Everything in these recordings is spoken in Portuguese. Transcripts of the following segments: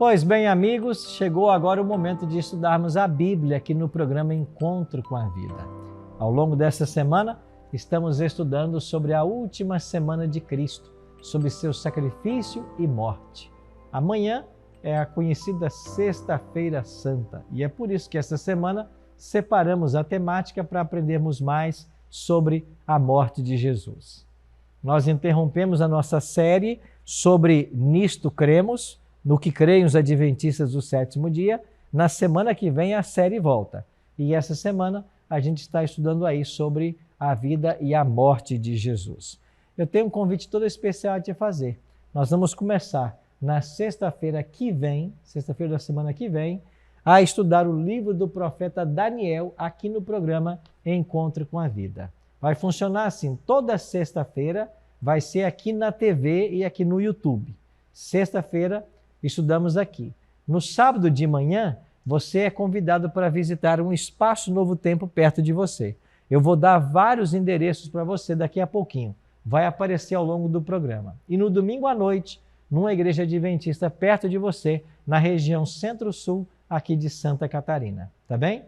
Pois bem, amigos, chegou agora o momento de estudarmos a Bíblia aqui no programa Encontro com a Vida. Ao longo dessa semana, estamos estudando sobre a última semana de Cristo, sobre seu sacrifício e morte. Amanhã é a conhecida Sexta-feira Santa e é por isso que essa semana separamos a temática para aprendermos mais sobre a morte de Jesus. Nós interrompemos a nossa série sobre Nisto Cremos, no que creem os adventistas do sétimo dia. Na semana que vem a série volta. E essa semana a gente está estudando aí sobre a vida e a morte de Jesus. Eu tenho um convite todo especial a te fazer. Nós vamos começar na sexta-feira que vem, sexta-feira da semana que vem, a estudar o livro do profeta Daniel aqui no programa Encontro com a Vida. Vai funcionar assim, toda sexta-feira vai ser aqui na TV e aqui no YouTube. Sexta-feira estudamos aqui. No sábado de manhã, você é convidado para visitar um espaço Novo Tempo perto de você. Eu vou dar vários endereços para você daqui a pouquinho. Vai aparecer ao longo do programa. E no domingo à noite, numa igreja adventista perto de você, na região Centro-Sul, aqui de Santa Catarina. Tá bem?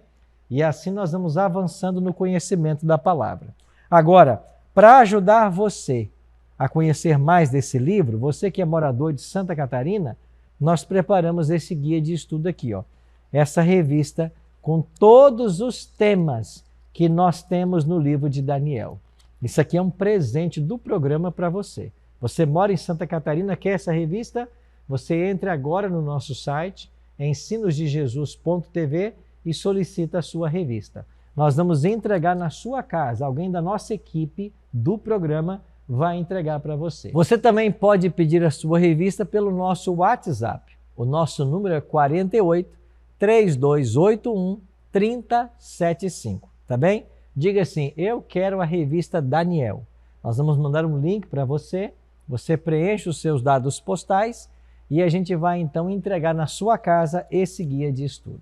E assim nós vamos avançando no conhecimento da palavra. Agora, para ajudar você a conhecer mais desse livro, você que é morador de Santa Catarina, nós preparamos esse guia de estudo aqui, ó. Essa revista com todos os temas que nós temos no livro de Daniel. Isso aqui é um presente do programa para você. Você mora em Santa Catarina, quer essa revista? Você entra agora no nosso site, ensinosdejesus.tv e solicita a sua revista. Nós vamos entregar na sua casa. Alguém da nossa equipe do programa vai entregar para você. Você também pode pedir a sua revista pelo nosso WhatsApp. O nosso número é 48 3281 3075, tá bem? Diga assim, eu quero a revista Daniel. Nós vamos mandar um link para você, você preenche os seus dados postais e a gente vai então entregar na sua casa esse guia de estudo.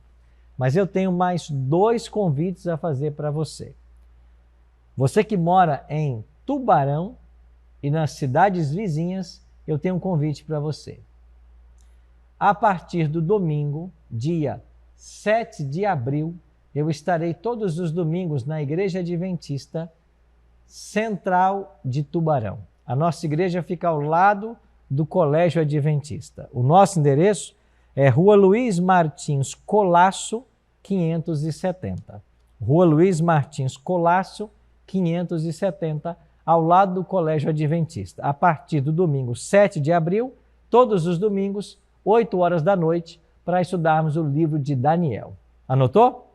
Mas eu tenho mais 2 convites a fazer para você. Você que mora em Tubarão e nas cidades vizinhas, eu tenho um convite para você. A partir do domingo, dia 7 de abril, eu estarei todos os domingos na Igreja Adventista Central de Tubarão. A nossa igreja fica ao lado do Colégio Adventista. O nosso endereço é Rua Luiz Martins Colasso, 570. Rua Luiz Martins Colasso, 570, ao lado do Colégio Adventista. A partir do domingo 7 de abril, todos os domingos, 8 horas da noite, para estudarmos o livro de Daniel. Anotou?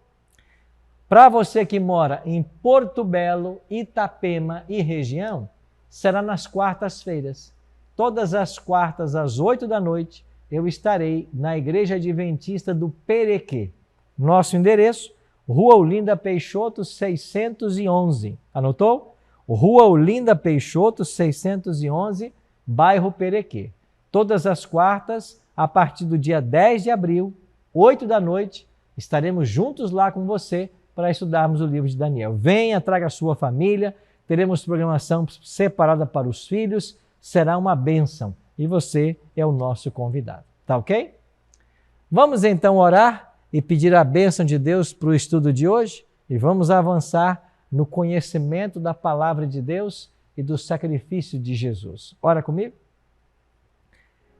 Para você que mora em Porto Belo, Itapema e região, será nas quartas-feiras. Todas as quartas, às 8 da noite, eu estarei na Igreja Adventista do Perequê. Nosso endereço, Rua Olinda Peixoto, 611. Anotou? Rua Olinda Peixoto, 611, bairro Perequê. Todas as quartas, a partir do dia 10 de abril, 8 da noite, estaremos juntos lá com você para estudarmos o livro de Daniel. Venha, traga a sua família, teremos programação separada para os filhos, será uma bênção e você é o nosso convidado. Tá ok? Vamos então orar e pedir a bênção de Deus para o estudo de hoje e vamos avançar no conhecimento da palavra de Deus e do sacrifício de Jesus. Ora comigo.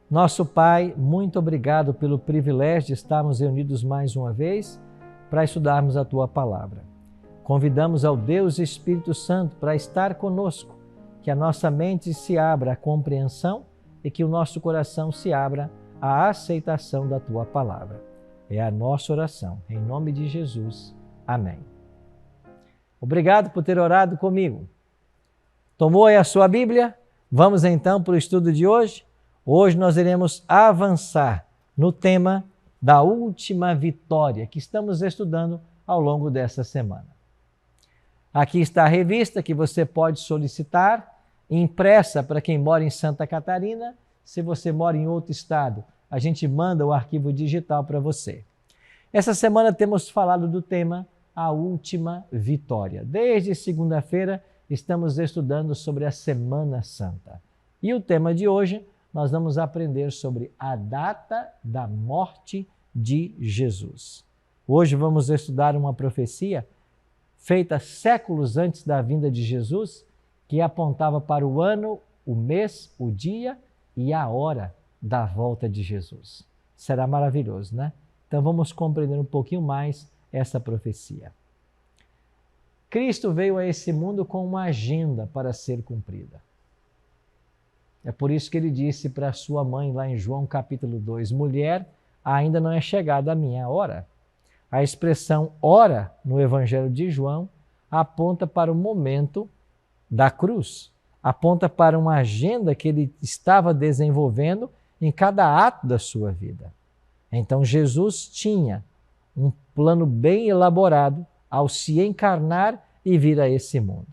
Nosso Pai, muito obrigado pelo privilégio de estarmos reunidos mais uma vez para estudarmos a Tua palavra. Convidamos ao Deus Espírito Santo para estar conosco, que a nossa mente se abra à compreensão e que o nosso coração se abra à aceitação da Tua palavra. É a nossa oração. Em nome de Jesus. Amém. Obrigado por ter orado comigo. Tomou aí a sua Bíblia? Vamos então para o estudo de hoje? Hoje nós iremos avançar no tema da última vitória que estamos estudando ao longo dessa semana. Aqui está a revista que você pode solicitar, impressa para quem mora em Santa Catarina. Se você mora em outro estado, a gente manda o arquivo digital para você. Essa semana temos falado do tema A Última Vitória. Desde segunda-feira estamos estudando sobre a Semana Santa. E o tema de hoje, nós vamos aprender sobre a data da morte de Jesus. Hoje vamos estudar uma profecia feita séculos antes da vinda de Jesus, que apontava para o ano, o mês, o dia e a hora da volta de Jesus. Será maravilhoso, né? Então vamos compreender um pouquinho mais essa profecia. Cristo veio a esse mundo com uma agenda para ser cumprida. É por isso que ele disse para sua mãe, lá em João capítulo 2, mulher, ainda não é chegada a minha hora. A expressão hora no Evangelho de João aponta para o momento da cruz, aponta para uma agenda que ele estava desenvolvendo em cada ato da sua vida. Então Jesus tinha um plano bem elaborado ao se encarnar e vir a esse mundo.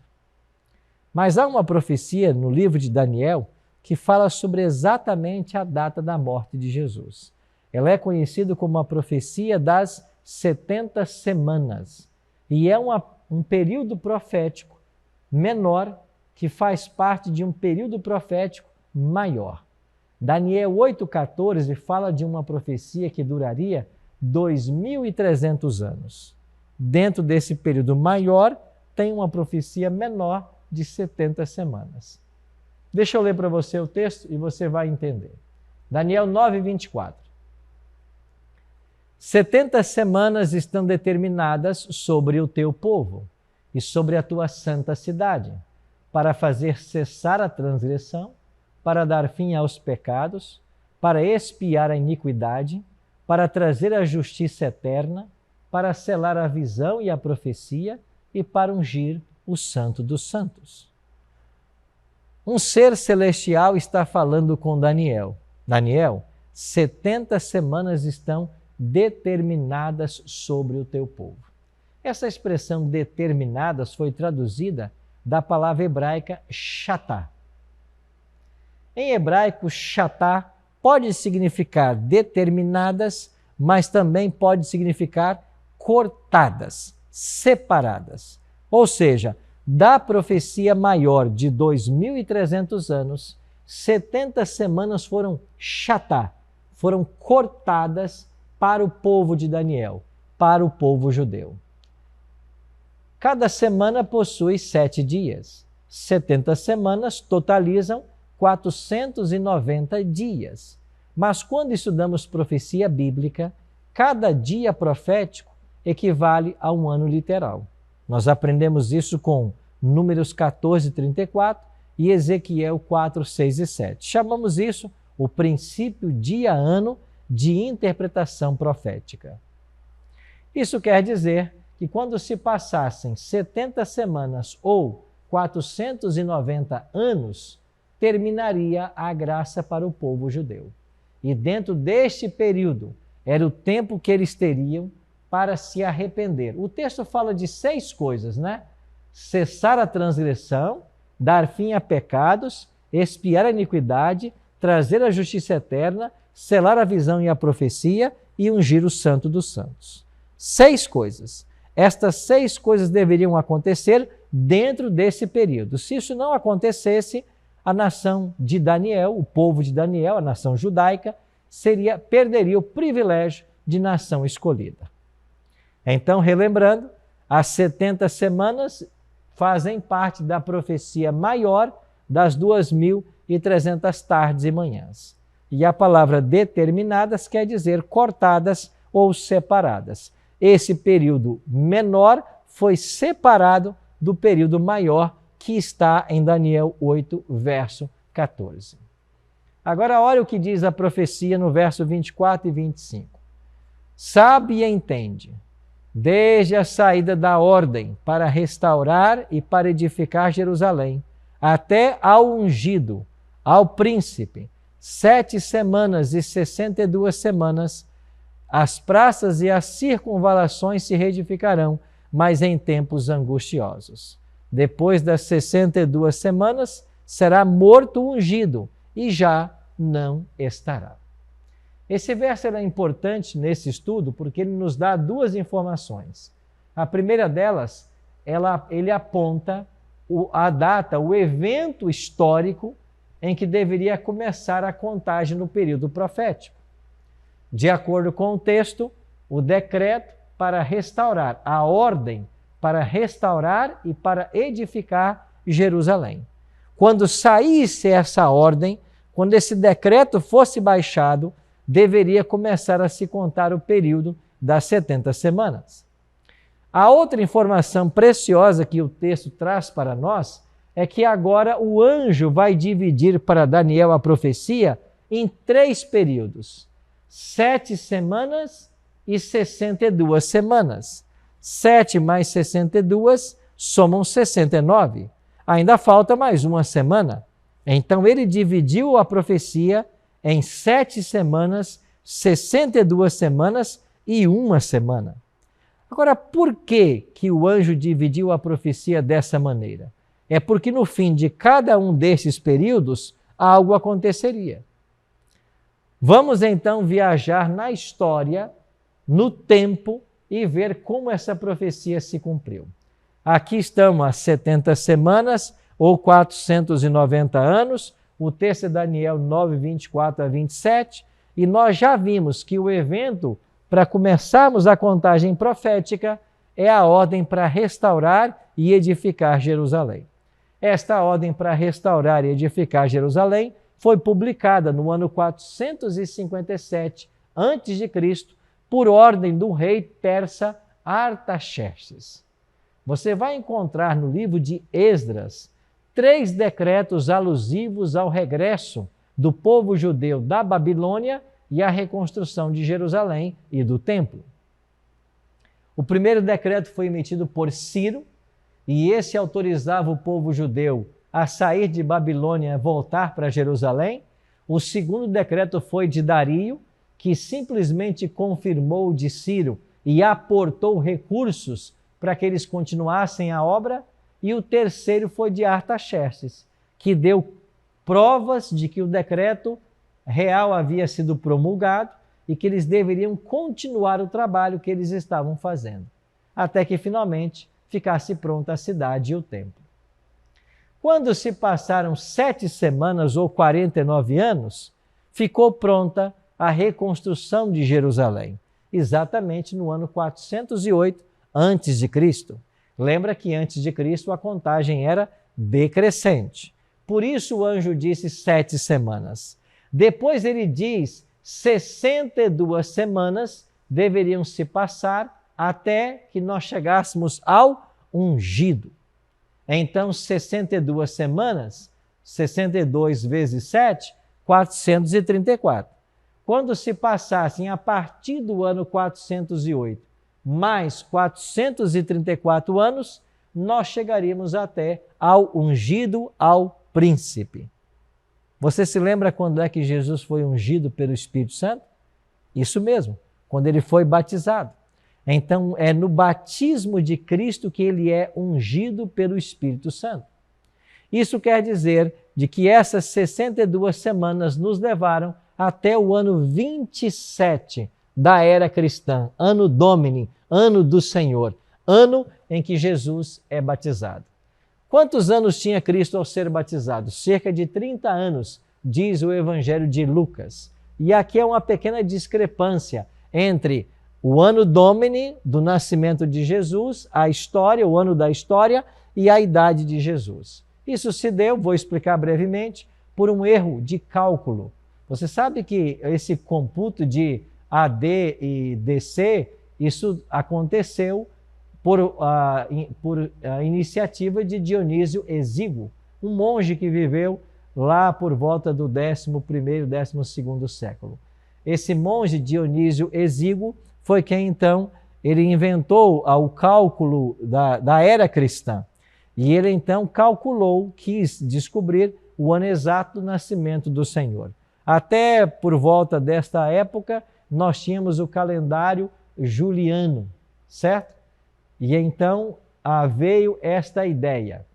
Mas há uma profecia no livro de Daniel que fala sobre exatamente a data da morte de Jesus. Ela é conhecida como a profecia das 70 semanas e é um período profético menor que faz parte de um período profético maior. Daniel 8,14 fala de uma profecia que duraria 2.300 anos. Dentro desse período maior, tem uma profecia menor de 70 semanas. Deixa eu ler para você o texto e você vai entender. Daniel 9:24. 70 semanas estão determinadas sobre o teu povo e sobre a tua santa cidade, para fazer cessar a transgressão, para dar fim aos pecados, para expiar a iniquidade, para trazer a justiça eterna, para selar a visão e a profecia e para ungir o Santo dos Santos. Um ser celestial está falando com Daniel. Daniel, 70 semanas estão determinadas sobre o teu povo. Essa expressão determinadas foi traduzida da palavra hebraica shatá. Em hebraico, shatá pode significar determinadas, mas também pode significar cortadas, separadas. Ou seja, da profecia maior de 2.300 anos, 70 semanas foram shatá, foram cortadas para o povo de Daniel, para o povo judeu. Cada semana possui 7 dias. 70 semanas totalizam 490 dias. Mas quando estudamos profecia bíblica, cada dia profético equivale a um ano literal. Nós aprendemos isso com Números 14:34 e Ezequiel 4:6 e 7. Chamamos isso o princípio dia-ano de interpretação profética. Isso quer dizer que quando se passassem 70 semanas ou 490 anos, terminaria a graça para o povo judeu. E dentro deste período, era o tempo que eles teriam para se arrepender. O texto fala de 6 coisas, né? Cessar a transgressão, dar fim a pecados, expiar a iniquidade, trazer a justiça eterna, selar a visão e a profecia e ungir o Santo dos Santos. 6 coisas. Estas 6 coisas deveriam acontecer dentro desse período. Se isso não acontecesse, a nação de Daniel, o povo de Daniel, a nação judaica, perderia o privilégio de nação escolhida. Então, relembrando, as 70 semanas fazem parte da profecia maior das 2.300 tardes e manhãs. E a palavra determinadas quer dizer cortadas ou separadas. Esse período menor foi separado do período maior que está em Daniel 8, verso 14. Agora, olha o que diz a profecia no verso 24 e 25. Sabe e entende, desde a saída da ordem para restaurar e para edificar Jerusalém, até ao ungido, ao príncipe, 7 semanas e 62 semanas, as praças e as circunvalações se reedificarão, mas em tempos angustiosos. Depois das 62 semanas, será morto o ungido, e já não estará. Esse verso é importante nesse estudo porque ele nos dá 2 informações. A primeira delas, ele aponta a data, o evento histórico em que deveria começar a contagem no período profético. De acordo com o texto, o decreto para restaurar, a ordem para restaurar e para edificar Jerusalém. Quando saísse essa ordem, quando esse decreto fosse baixado, deveria começar a se contar o período das 70 semanas. A outra informação preciosa que o texto traz para nós é que agora o anjo vai dividir para Daniel a profecia em 3 períodos: 7 semanas e 62 semanas. 7 mais 62 somam 69. Ainda falta mais uma semana. Então ele dividiu a profecia em 7 semanas, 62 semanas e 1 semana. Agora, por que o anjo dividiu a profecia dessa maneira? É porque no fim de cada um desses períodos, algo aconteceria. Vamos então viajar na história, no tempo, e ver como essa profecia se cumpriu. Aqui estão as 70 semanas, ou 490 anos, o texto é Daniel 9, 24 a 27, e nós já vimos que o evento, para começarmos a contagem profética, é a ordem para restaurar e edificar Jerusalém. Esta ordem para restaurar e edificar Jerusalém foi publicada no ano 457 a.C., por ordem do rei persa Artaxerxes. Você vai encontrar no livro de Esdras 3 decretos alusivos ao regresso do povo judeu da Babilônia e à reconstrução de Jerusalém e do templo. O primeiro decreto foi emitido por Ciro, e esse autorizava o povo judeu a sair de Babilônia e voltar para Jerusalém. O segundo decreto foi de Dario, que simplesmente confirmou de Ciro e aportou recursos para que eles continuassem a obra. E o terceiro foi de Artaxerxes, que deu provas de que o decreto real havia sido promulgado e que eles deveriam continuar o trabalho que eles estavam fazendo, até que finalmente ficasse pronta a cidade e o templo. Quando se passaram 7 semanas ou 49 anos, ficou pronta a reconstrução de Jerusalém, exatamente no ano 408 a.C. Lembra que antes de Cristo a contagem era decrescente. Por isso o anjo disse 7 semanas. Depois ele diz 62 semanas deveriam se passar até que nós chegássemos ao ungido. Então 62 semanas, 62 vezes 7, 434. Quando se passassem a partir do ano 408, mais 434 anos, nós chegaríamos até ao ungido, ao príncipe. Você se lembra quando é que Jesus foi ungido pelo Espírito Santo? Isso mesmo, quando ele foi batizado. Então, é no batismo de Cristo que ele é ungido pelo Espírito Santo. Isso quer dizer de que essas 62 semanas nos levaram até o ano 27 da era cristã, ano Domini, ano do Senhor, ano em que Jesus é batizado. Quantos anos tinha Cristo ao ser batizado? Cerca de 30 anos, diz o Evangelho de Lucas. E aqui é uma pequena discrepância entre o ano Domini, do nascimento de Jesus, a história, o ano da história, e a idade de Jesus. Isso se deu, vou explicar brevemente, por um erro de cálculo. Você sabe que esse computo de AD e DC, isso aconteceu por iniciativa de Dionísio Exíguo, um monge que viveu lá por volta do 11º, 12º século. Esse monge Dionísio Exíguo foi quem então ele inventou o cálculo da era cristã. E ele então calculou, quis descobrir o ano exato do nascimento do Senhor. Até por volta desta época, nós tínhamos o calendário juliano, certo? E então veio esta ideia.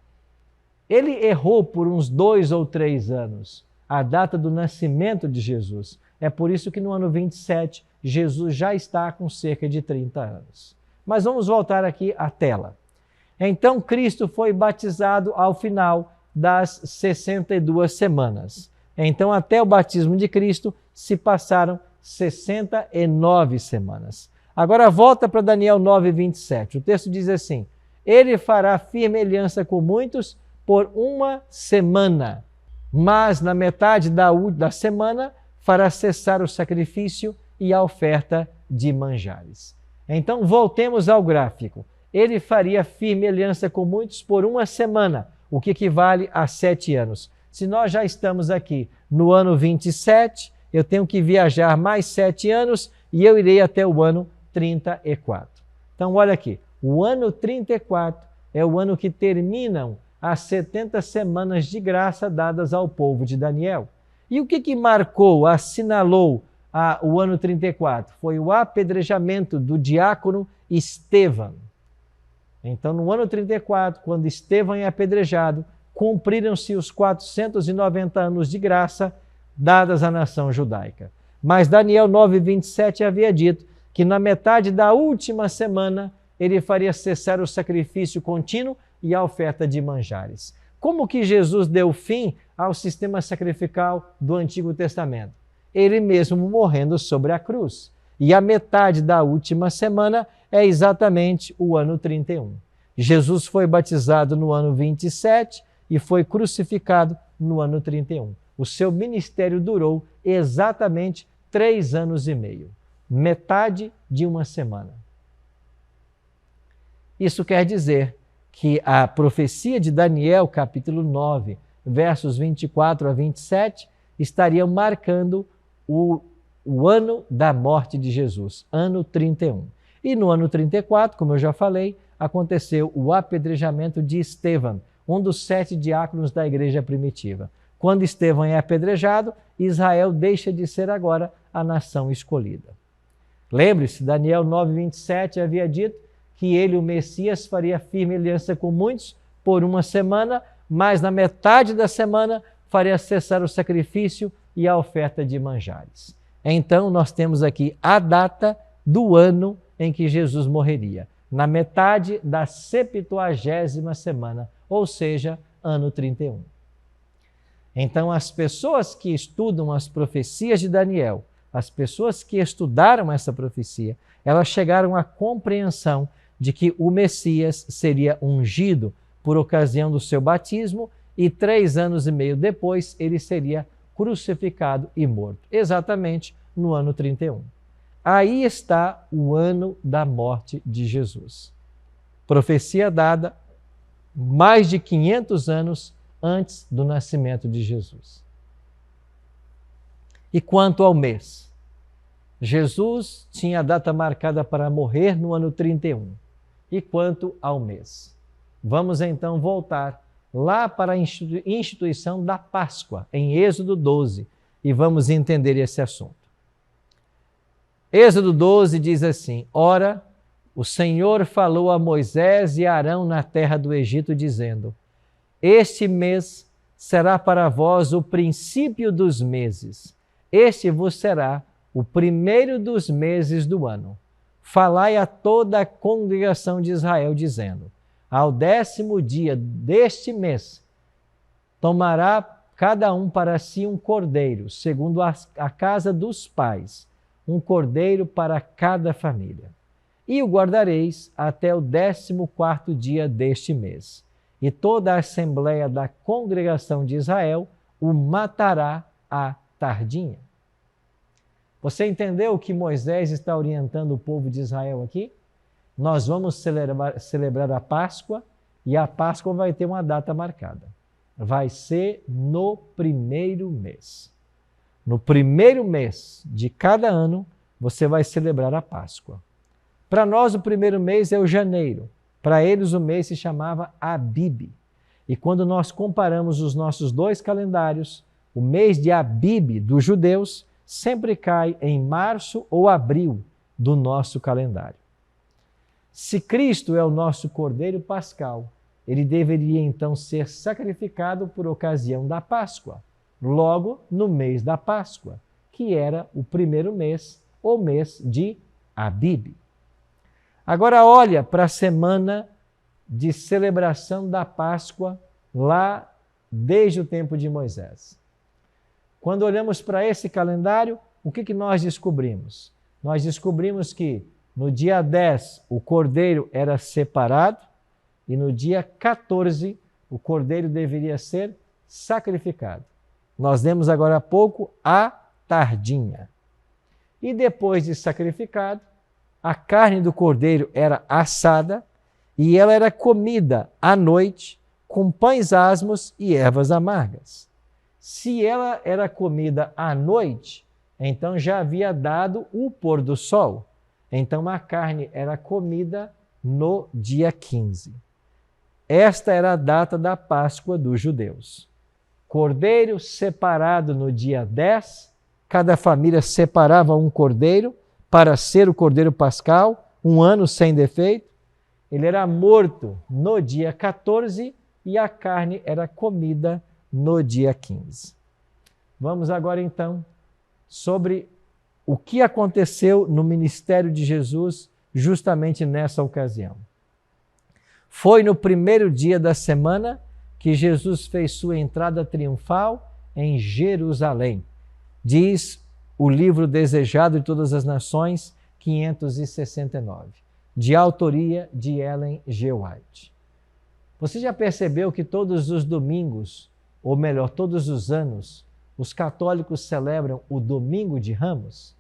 Ele errou por uns 2 ou 3 anos a data do nascimento de Jesus. É por isso que no ano 27, Jesus já está com cerca de 30 anos. Mas vamos voltar aqui à tela. Então, Cristo foi batizado ao final das 62 semanas. Então, até o batismo de Cristo, se passaram 69 semanas. Agora, volta para Daniel 9:27. O texto diz assim: ele fará firme aliança com muitos por uma semana, mas na metade da semana fará cessar o sacrifício e a oferta de manjares. Então, voltemos ao gráfico. Ele faria firme aliança com muitos por uma semana, o que equivale a 7 anos. Se nós já estamos aqui no ano 27, eu tenho que viajar mais 7 anos e eu irei até o ano 34. Então, olha aqui, o ano 34 é o ano que terminam as 70 semanas de graça dadas ao povo de Daniel. E o que marcou, assinalou o ano 34? Foi o apedrejamento do diácono Estevão. Então, no ano 34, quando Estevão é apedrejado, cumpriram-se os 490 anos de graça dadas à nação judaica. Mas Daniel 9:27 havia dito que na metade da última semana ele faria cessar o sacrifício contínuo e a oferta de manjares. Como que Jesus deu fim ao sistema sacrificial do Antigo Testamento? Ele mesmo morrendo sobre a cruz. E a metade da última semana é exatamente o ano 31. Jesus foi batizado no ano 27 e foi crucificado no ano 31. O seu ministério durou exatamente 3 anos e meio, metade de uma semana. Isso quer dizer que a profecia de Daniel, capítulo 9, versos 24 a 27, estaria marcando o ano da morte de Jesus, ano 31. E no ano 34, como eu já falei, aconteceu o apedrejamento de Estevão, um dos 7 diáconos da igreja primitiva. Quando Estevão é apedrejado, Israel deixa de ser agora a nação escolhida. Lembre-se, Daniel 9:27 havia dito que ele, o Messias, faria firme aliança com muitos por uma semana, mas na metade da semana faria cessar o sacrifício e a oferta de manjares. Então, nós temos aqui a data do ano em que Jesus morreria, na metade da 70ª semana, ou seja, ano 31. Então, as pessoas que estudam as profecias de Daniel, as pessoas que estudaram essa profecia, elas chegaram à compreensão de que o Messias seria ungido por ocasião do seu batismo e 3 anos e meio depois ele seria crucificado e morto, exatamente no ano 31. Aí está o ano da morte de Jesus. Profecia dada mais de 500 anos antes do nascimento de Jesus. E quanto ao mês? Jesus tinha a data marcada para morrer no ano 31. E quanto ao mês? Vamos então voltar lá para a instituição da Páscoa, em Êxodo 12, e vamos entender esse assunto. Êxodo 12 diz assim: ora, o Senhor falou a Moisés e Arão na terra do Egito, dizendo: este mês será para vós o princípio dos meses. Este vos será o primeiro dos meses do ano. Falai a toda a congregação de Israel, dizendo: ao 10º dia deste mês, tomará cada um para si um cordeiro, segundo a casa dos pais, um cordeiro para cada família. E o guardareis até o 14º dia deste mês. E toda a assembleia da congregação de Israel o matará à tardinha. Você entendeu o que Moisés está orientando o povo de Israel aqui? Nós vamos celebrar a Páscoa e a Páscoa vai ter uma data marcada. Vai ser no primeiro mês. No primeiro mês de cada ano, você vai celebrar a Páscoa. Para nós, o primeiro mês é o janeiro. Para eles, o mês se chamava Abib. E quando nós comparamos os nossos 2 calendários, o mês de Abib dos judeus sempre cai em março ou abril do nosso calendário. Se Cristo é o nosso Cordeiro Pascal, ele deveria então ser sacrificado por ocasião da Páscoa, logo no mês da Páscoa, que era o primeiro mês, o mês de Abib. Agora olha para a semana de celebração da Páscoa lá desde o tempo de Moisés. Quando olhamos para esse calendário, o que nós descobrimos? Nós descobrimos que no dia 10 o cordeiro era separado e no dia 14 o cordeiro deveria ser sacrificado. Nós lemos agora há pouco a tardinha. E depois de sacrificado, a carne do cordeiro era assada e ela era comida à noite com pães asmos e ervas amargas. Se ela era comida à noite, então já havia dado o pôr do sol. Então a carne era comida no dia 15. Esta era a data da Páscoa dos judeus. Cordeiro separado no dia 10, cada família separava um cordeiro para ser o cordeiro pascal, um ano sem defeito. Ele era morto no dia 14 e a carne era comida no dia 15. Vamos agora então sobre o que aconteceu no ministério de Jesus justamente nessa ocasião. Foi no primeiro dia da semana que Jesus fez sua entrada triunfal em Jerusalém. Diz o livro Desejado de Todas as Nações, 569, de autoria de Ellen G. White. Você já percebeu que todos os domingos, ou melhor, todos os anos, os católicos celebram o Domingo de Ramos,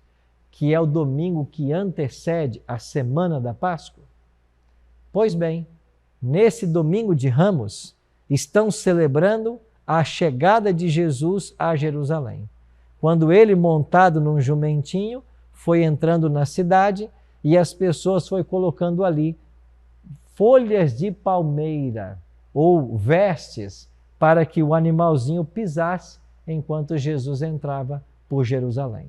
que é o domingo que antecede a semana da Páscoa? Pois bem, nesse Domingo de Ramos, estão celebrando a chegada de Jesus a Jerusalém. Quando ele, montado num jumentinho, foi entrando na cidade e as pessoas foram colocando ali folhas de palmeira ou vestes para que o animalzinho pisasse enquanto Jesus entrava por Jerusalém.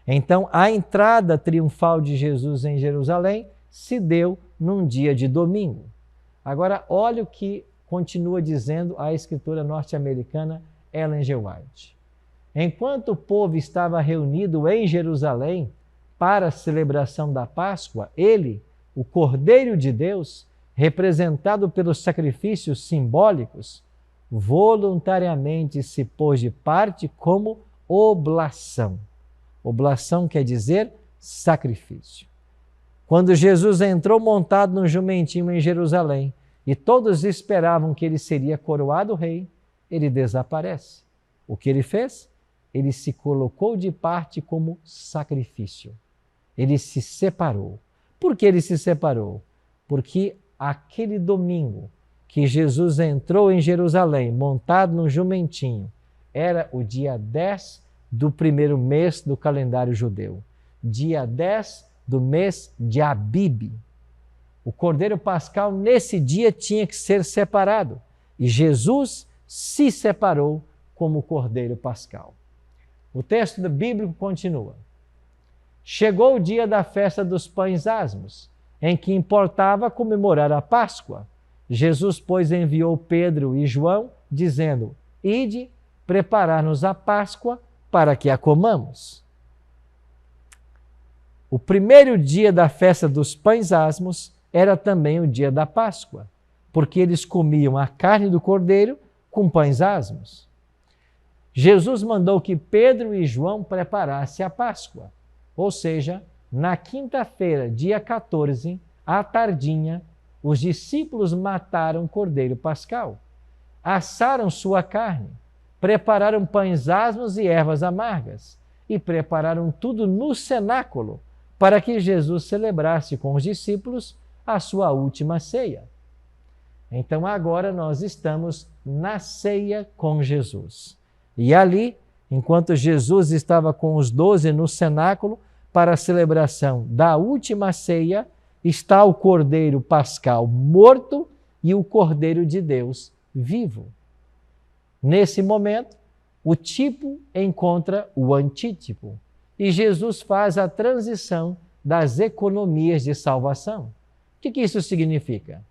Então, a entrada triunfal de Jesus em Jerusalém se deu num dia de domingo. Agora, olha o que continua dizendo a escritora norte-americana Ellen G. White. Enquanto o povo estava reunido em Jerusalém para a celebração da Páscoa, ele, o Cordeiro de Deus, representado pelos sacrifícios simbólicos, voluntariamente se pôs de parte como oblação. Oblação quer dizer sacrifício. Quando Jesus entrou montado num jumentinho em Jerusalém e todos esperavam que ele seria coroado rei, ele desaparece. O que ele fez? Ele se colocou de parte como sacrifício. Ele se separou. Por que ele se separou? Porque aquele domingo que Jesus entrou em Jerusalém montado num jumentinho era o dia 10 do primeiro mês do calendário judeu. Dia 10 do mês de Abib. O Cordeiro Pascal nesse dia tinha que ser separado. E Jesus se separou como Cordeiro Pascal. O texto bíblico continua. Chegou o dia da festa dos pães asmos, em que importava comemorar a Páscoa. Jesus, pois, enviou Pedro e João, dizendo: Ide preparar-nos a Páscoa para que a comamos. O primeiro dia da festa dos pães asmos era também o dia da Páscoa, porque eles comiam a carne do cordeiro com pães asmos. Jesus mandou que Pedro e João preparassem a Páscoa, ou seja, na quinta-feira, dia 14, à tardinha, os discípulos mataram o cordeiro pascal, assaram sua carne, prepararam pães asmos e ervas amargas e prepararam tudo no cenáculo para que Jesus celebrasse com os discípulos a sua última ceia. Então agora nós estamos na ceia com Jesus. E ali, enquanto Jesus estava com os 12 no cenáculo para a celebração da última ceia, está o Cordeiro Pascal morto e o Cordeiro de Deus vivo. Nesse momento, o tipo encontra o antítipo e Jesus faz a transição das economias de salvação. O que isso significa?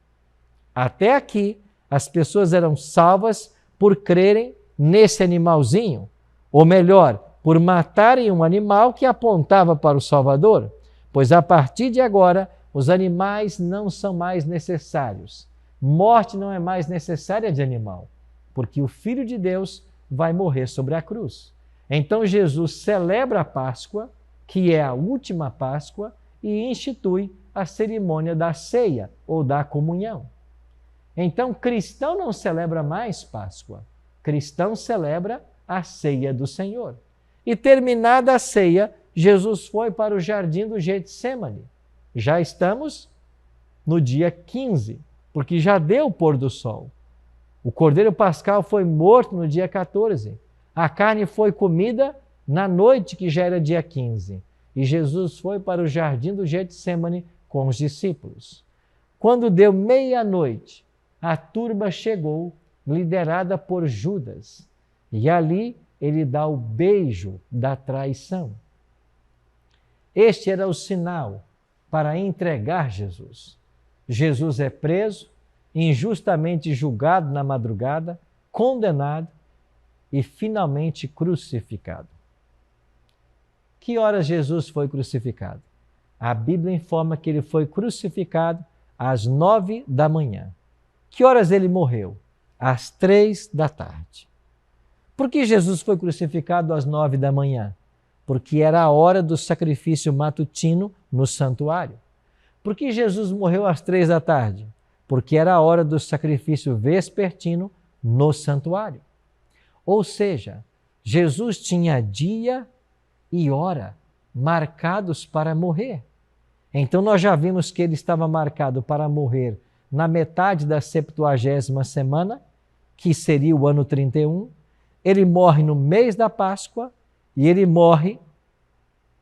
Até aqui, as pessoas eram salvas por crerem nesse animalzinho, ou melhor, por matarem um animal que apontava para o Salvador, pois a partir de agora, os animais não são mais necessários. Morte não é mais necessária de animal. porque o Filho de Deus vai morrer sobre a cruz. Então Jesus celebra a Páscoa, que é a última Páscoa, e institui a cerimônia da ceia ou da comunhão. Então, cristão não celebra mais Páscoa, cristão celebra a ceia do Senhor. E terminada a ceia, Jesus foi para o jardim do Getsêmani. Já estamos no dia 15, porque já deu o pôr do sol. O cordeiro pascal foi morto no dia 14. A carne foi comida na noite, que já era dia 15. E Jesus foi para o jardim do Getsêmani com os discípulos. Quando deu meia-noite, a turba chegou, liderada por Judas. E ali ele dá o beijo da traição. Este era o sinal para entregar Jesus. Jesus é preso, injustamente julgado na madrugada, condenado e finalmente crucificado. Que horas Jesus foi crucificado? A Bíblia informa que ele foi crucificado às 9 da manhã. Que horas ele morreu? Às 3 da tarde. Por que Jesus foi crucificado às 9 da manhã? Porque era a hora do sacrifício matutino no santuário. Por que Jesus morreu às 3 da tarde? Porque era a hora do sacrifício vespertino no santuário. Ou seja, Jesus tinha dia e hora marcados para morrer. Então nós já vimos que ele estava marcado para morrer na metade da 70ª semana, que seria o ano 31. Ele morre no mês da Páscoa e ele morre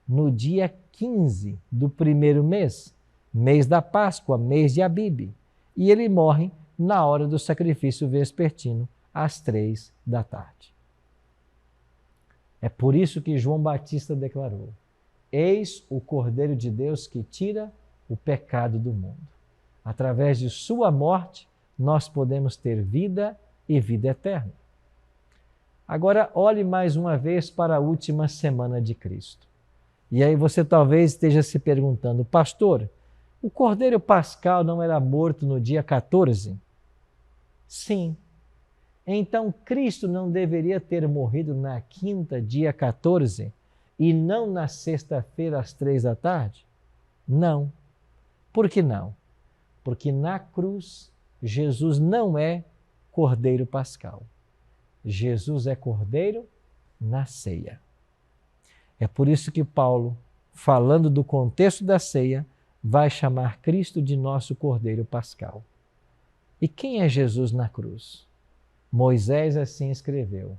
no dia 15 do primeiro mês, mês da Páscoa, mês de Abibe. E ele morre na hora do sacrifício vespertino, às 3 da tarde. É por isso que João Batista declarou: eis o Cordeiro de Deus que tira o pecado do mundo. Através de sua morte, nós podemos ter vida e vida eterna. Agora, olhe mais uma vez para a última semana de Cristo. E aí você talvez esteja se perguntando: pastor, o Cordeiro Pascal não era morto no dia 14? Sim. Então, Cristo não deveria ter morrido na quinta, dia 14, e não na sexta-feira, às 3 da tarde? Não. Por que não? Porque na cruz, Jesus não é Cordeiro Pascal. Jesus é Cordeiro na ceia. É por isso que Paulo, falando do contexto da ceia, vai chamar Cristo de nosso Cordeiro Pascal. E quem é Jesus na cruz? Moisés assim escreveu: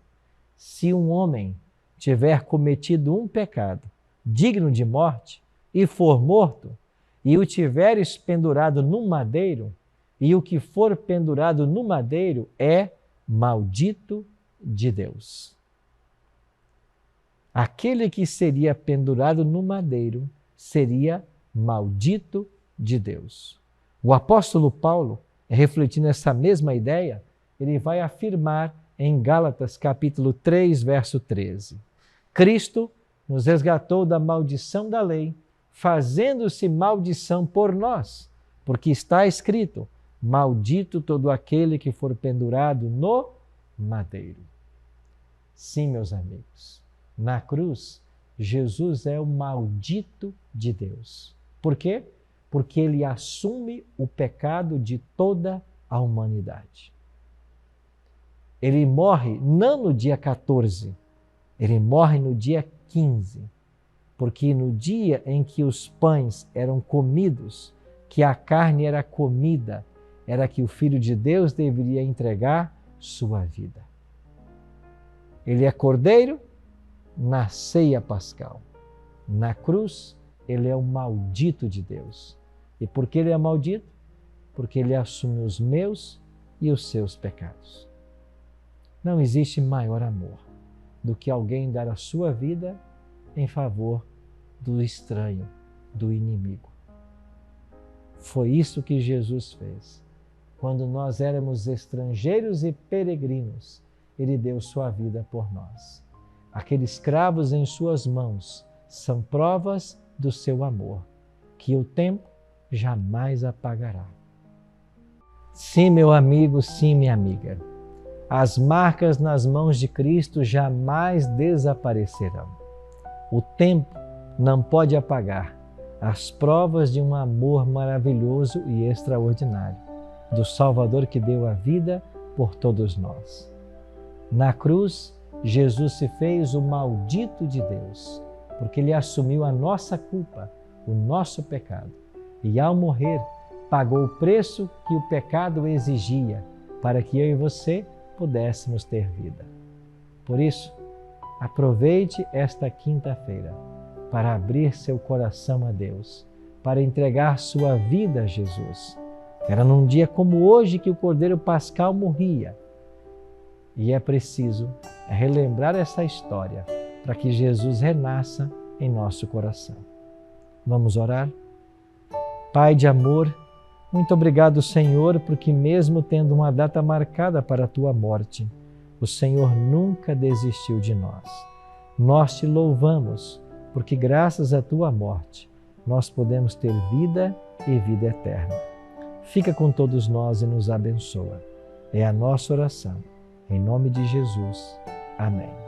se um homem tiver cometido um pecado digno de morte e for morto, e o tiveres pendurado no madeiro, e o que for pendurado no madeiro é maldito de Deus. Aquele que seria pendurado no madeiro seria maldito de Deus. O apóstolo Paulo, refletindo essa mesma ideia, ele vai afirmar em Gálatas capítulo 3, verso 13. Cristo nos resgatou da maldição da lei, fazendo-se maldição por nós, porque está escrito: maldito todo aquele que for pendurado no madeiro. Sim, meus amigos, na cruz, Jesus é o maldito de Deus. Por quê? Porque ele assume o pecado de toda a humanidade. Ele morre não no dia 14, ele morre no dia 15, porque no dia em que os pães eram comidos, que a carne era comida, era que o Filho de Deus deveria entregar sua vida. Ele é Cordeiro na ceia pascal. Na cruz, ele é o maldito de Deus. E por que ele é maldito? Porque ele assume os meus e os seus pecados. Não existe maior amor do que alguém dar a sua vida em favor do estranho, do inimigo. Foi isso que Jesus fez. Quando nós éramos estrangeiros e peregrinos, ele deu sua vida por nós. Aqueles cravos em suas mãos são provas do seu amor, que o tempo jamais apagará. Sim, meu amigo, sim, minha amiga. As marcas nas mãos de Cristo jamais desaparecerão. O tempo não pode apagar as provas de um amor maravilhoso e extraordinário do Salvador que deu a vida por todos nós. Na cruz, Jesus se fez o maldito de Deus, porque Ele assumiu a nossa culpa, o nosso pecado, e ao morrer, pagou o preço que o pecado exigia para que eu e você pudéssemos ter vida. Por isso, aproveite esta quinta-feira para abrir seu coração a Deus, para entregar sua vida a Jesus. Era num dia como hoje que o Cordeiro Pascal morria. E é preciso relembrar essa história para que Jesus renasça em nosso coração. Vamos orar? Pai de amor, muito obrigado, Senhor, porque mesmo tendo uma data marcada para a Tua morte, o Senhor nunca desistiu de nós. Nós te louvamos, porque graças à Tua morte, nós podemos ter vida e vida eterna. Fica com todos nós e nos abençoa. É a nossa oração. Em nome de Jesus. Amém.